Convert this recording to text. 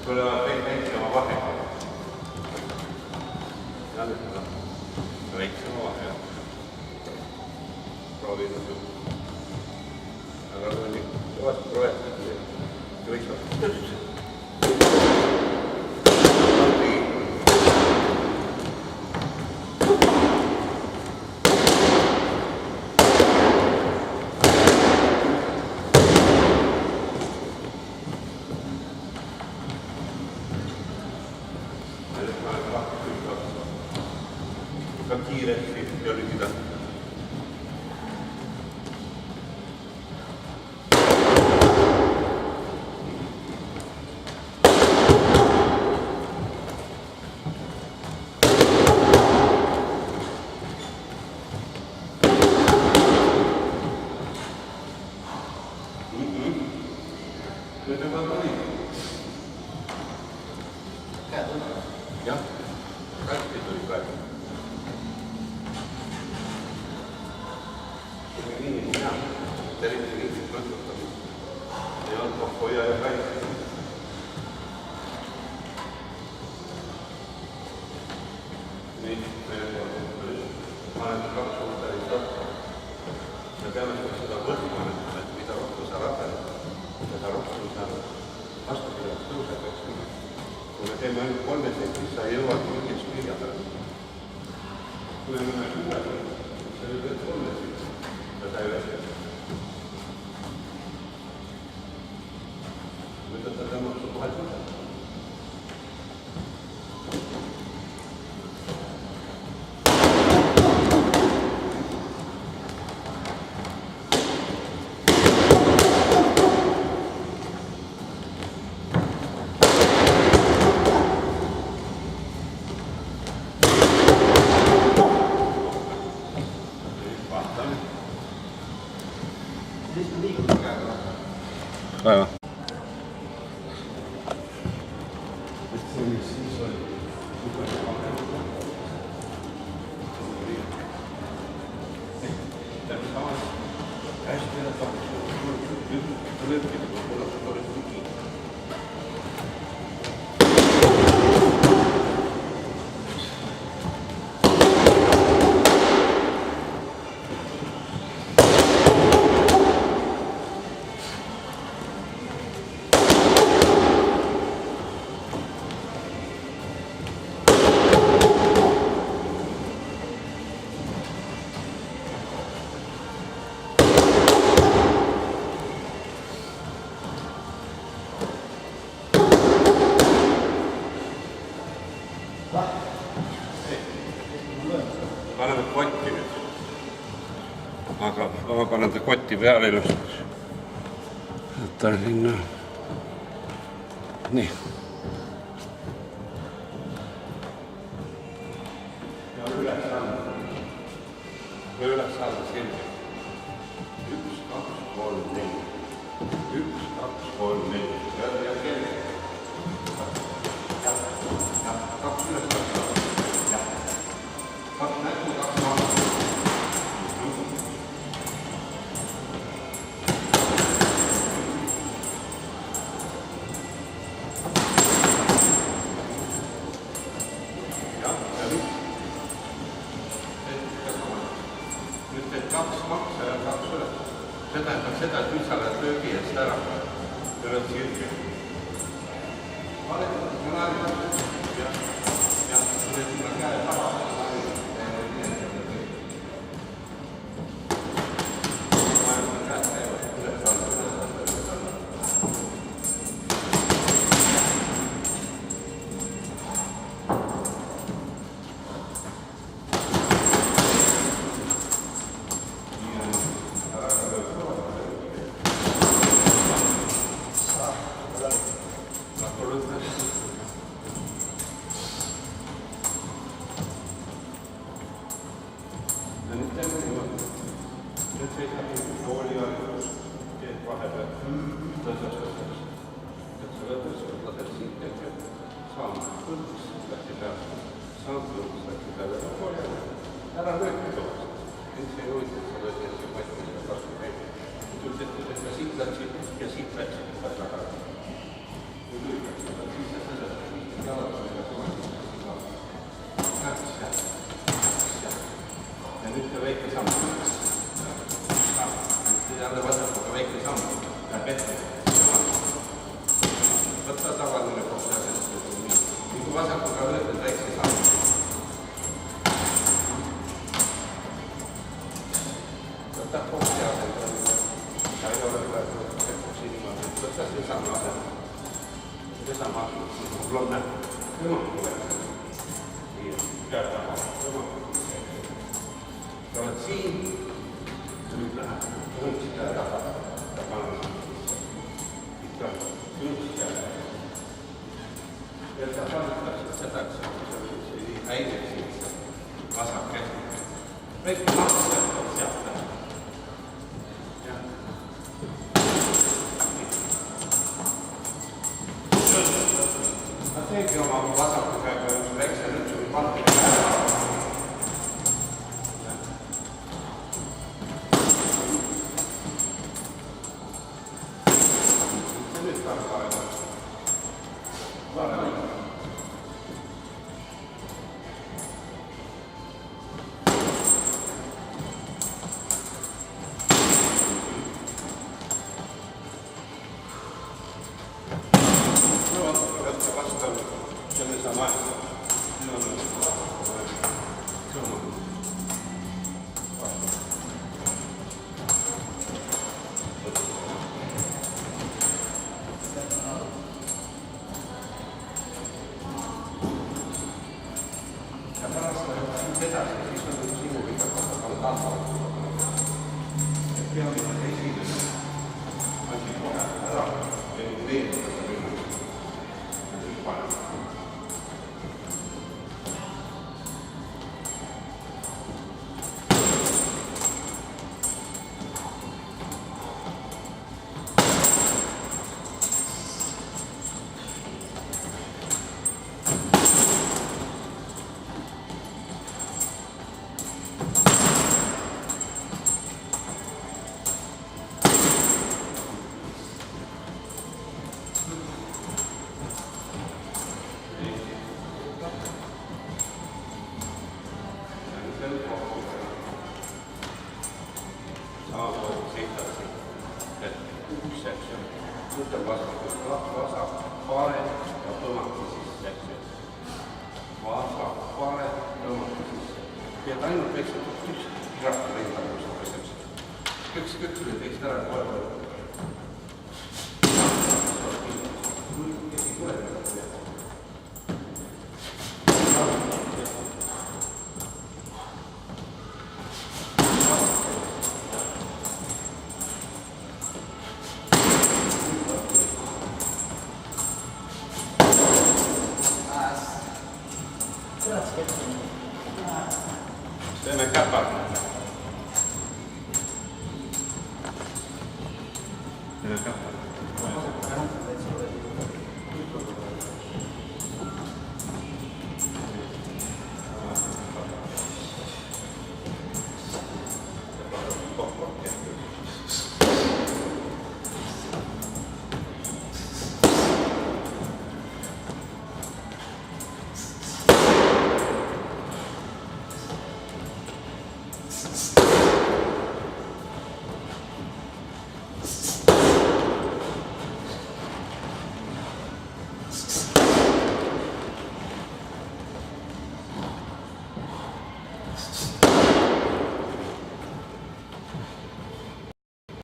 tulevad väiksema vahega. Väiksema vahega. Proovime seda. Aga kui on kõvasti proovida, siis võiks olla tõstus. Kan kiiresti ja lühidalt. Nüüd on tuli. Käed on. Jah, hästi tuli praegu. Tervise viisid mõtlutamist. Ei olnud hoia ja päis. Nii, ma olen 2 suurt päris rahva. Me peame seda võtma, et mida rohkem sa rabeled, seda rohkem sa vastupidavalt tõuseb. Kui me teeme ainult 3 sekundit, sa ei jõua mingit spirja peale. Kui me ühe kuule, sa ei võt 3 sekundit, seda ei ole. Võtad tõmmata kohe tõmmata. Päeva. Paneme kotti nüüd. Aga ma panen ta kotti peale ilusaks. Võtan sinna. Nii. Ja üles anda. Või üles anda selge. 1, 2, 3, 4. 1, 2, 3, 4. Ja selge. Ja, 2 üles anda. Ja. 2 nägu, 2 maha. Nüüd teed 2 maksa ja 2 üles. See tähendab seda, et nüüd sa lähed löögi eest ära. Üle sirge. Valetad, ma naerin. Ja, sa teed sinna käe taha. Nyt seisab kooli algus, teed vahepeal tõsastuseks. Et sa lased siit hetkel saama põlks läbi peale. Saam põlks läbi peale. Kooli algus. Ära lööki toosest. Nüüd see ei huvita, et sa lööd hetkel patmine kasvu käib. Nüüd ütled, et ka siit läksid ja siit läksid väga ära. ja nüüd ka väike samm. Jälle vasakuga väike samm. Läheb ette. Võta tavaline koht jälle. Nii kui vasakuga võtad väikse samm. Võta kohti asendada. Ja ei ole praegu tekoksi niimoodi. Võta see samm asendada. See samm asendada. Mul on näha. Tõmab tuleb. Nii, käed taha. Tõmab. Sa oled siin. Nüüd läheb. Tõmab käe taha. Ja panna. Ikka. Tõmab käe. Ja sa pannatakse seda, et see ei häireks siin. Vasak käsi. Väike maks jätkab sealt. Teegi oma vasaku käega üks väikse lõtsumi palki käe. See nüüd ka parem. Parem. Selle sama asja. Siin on sõma. Ja pärast edasi, siis on sinu viga taha. Peamine esimene asi kohe ära. Veendada seda minna. Kõik paneb. Võtab vasak, parem ja tõmmata sisse. Vasak, parem, tõmmata sisse. Pead ainult väikselt üks rakka rinda. Üks teist ära kohe. Teeme käpad. Teeme käpad.